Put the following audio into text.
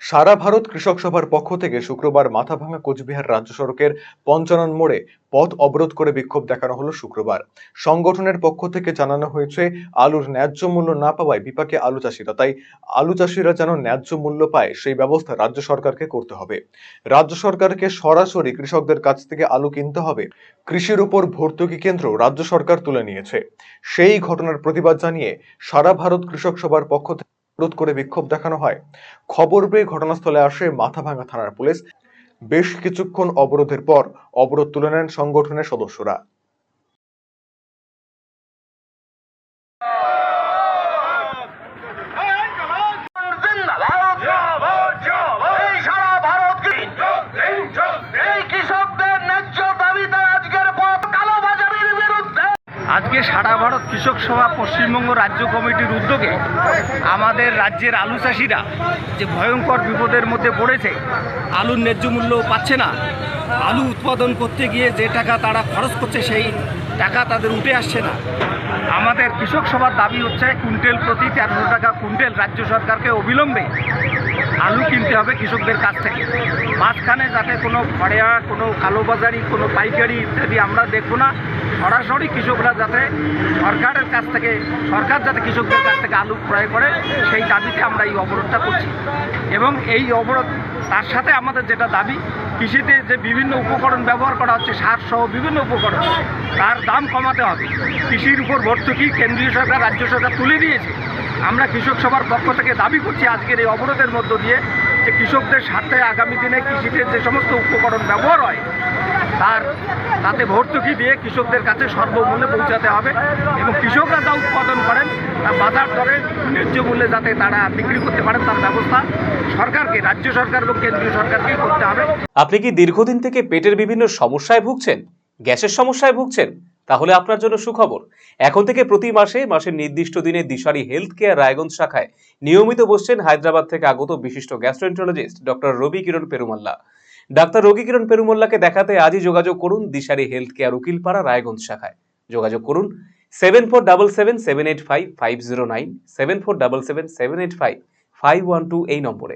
সারা ভারত কৃষক সভার পক্ষ থেকে শুক্রবার মাথাভাঙা কোচবিহার রাজ্য সড়কের পঞ্চানন মোড়ে পথ অবরোধ করে বিক্ষোভ দেখানো হলো শুক্রবার। সংগঠনের পক্ষ থেকে জানানো হয়েছে, আলুর ন্যায্য মূল্য না পাওয়ায় বিপাকে আলু চাষিরা, তাই আলু চাষিরা যেন ন্যায্য মূল্য পায় সেই ব্যবস্থা রাজ্য সরকারকে করতে হবে। রাজ্য সরকারকে সরাসরি কৃষকদের কাছ থেকে আলু কিনতে হবে। কৃষির উপর ভর্তুকি কেন্দ্র রাজ্য সরকার তুলে নিয়েছে। সেই ঘটনার প্রতিবাদ জানিয়ে সারা ভারত কৃষক সভার পক্ষ থেকে অবরোধ করে বিক্ষোভ দেখানো হয়। খবর পেয়ে ঘটনাস্থলে আসে মাথাভাঙা থানার পুলিশ। বেশ কিছুক্ষণ অবরোধের পর অবরোধ তুলে নেন সংগঠনের সদস্যরা। আজকে সারা ভারত কৃষক সভা পশ্চিমবঙ্গ রাজ্য কমিটির উদ্যোগে আমাদের রাজ্যের আলু চাষিরা যে ভয়ঙ্কর বিপদের মধ্যে পড়েছে, আলুর ন্যায্য মূল্য পাচ্ছে না, আলু উৎপাদন করতে গিয়ে যে টাকা তারা খরচ করছে সেই টাকা তাদের উঠে আসছে না। আমাদের কৃষক সভার দাবি হচ্ছে কুইন্টাল প্রতি 1300 টাকা কুইন্টাল রাজ্য সরকারকে অবিলম্বে আলু কিনতে হবে কৃষকদের কাছ থেকে। মাঝখানে যাতে কোনো খড়েয়া, কোনো কালোবাজারি, কোনো পাইকারি ইত্যাদি আমরা দেখব না। সরাসরি কৃষকরা যাতে সরকারের কাছ থেকে, সরকার যাতে কৃষকদের কাছ থেকে আলু ক্রয় করে, সেই দাবিতে আমরা এই অবরোধটা করছি। এবং এই অবরোধ তার সাথে আমাদের যেটা দাবি, কৃষিতে যে বিভিন্ন উপকরণ ব্যবহার করা হচ্ছে, সার সহ বিভিন্ন উপকরণ, তার দাম কমাতে হবে। কৃষির উপর ভর্তুকি কেন্দ্রীয় সরকার, রাজ্য সরকার তুলে দিয়েছে। আমরা কৃষক সভার পক্ষ থেকে দাবি করছি আজকের এই অবরোধের মধ্য দিয়ে যে কৃষকদের স্বার্থে আগামী দিনে কৃষিতে যে সমস্ত উপকরণ ব্যবহার হয় তাতে ভর্তুকি দিয়ে কৃষকদের কাছে সর্বমূল্যে পৌঁছাতে হবে এবং কৃষকরা যা উৎপাদন করেন তা বাজার দরে ন্যায্য মূল্যে যাতে তারা বিক্রি করতে পারেন তার ব্যবস্থা সরকারকে, রাজ্য সরকার এবং কেন্দ্রীয় সরকারকেই করতে হবে। আপনি কি দীর্ঘদিন থেকে পেটের বিভিন্ন সমস্যায় ভুগছেন, গ্যাসের সমস্যায় ভুগছেন? তাহলে আপনার জন্য সুখবর। এখন থেকে প্রতি মাসের নির্দিষ্ট দিনে দিশারি হেলথ কেয়ার রায়গঞ্জ শাখায় নিয়মিত বসছেন হায়দ্রাবাদ থেকে আগত বিশিষ্ট গ্যাস্ট্রোএন্টারোলজিস্ট ডক্টর রবি কিরণ পেরুমাল্লা। ডাক্তার রবি কিরণ পেরুমাল্লাকে দেখাতে আজই যোগাযোগ করুন দিশারি হেলথ কেয়ার উকিলপাড়া রায়গঞ্জ শাখায়। যোগাযোগ করুন 7477785509, 7477785512 এই নম্বরে।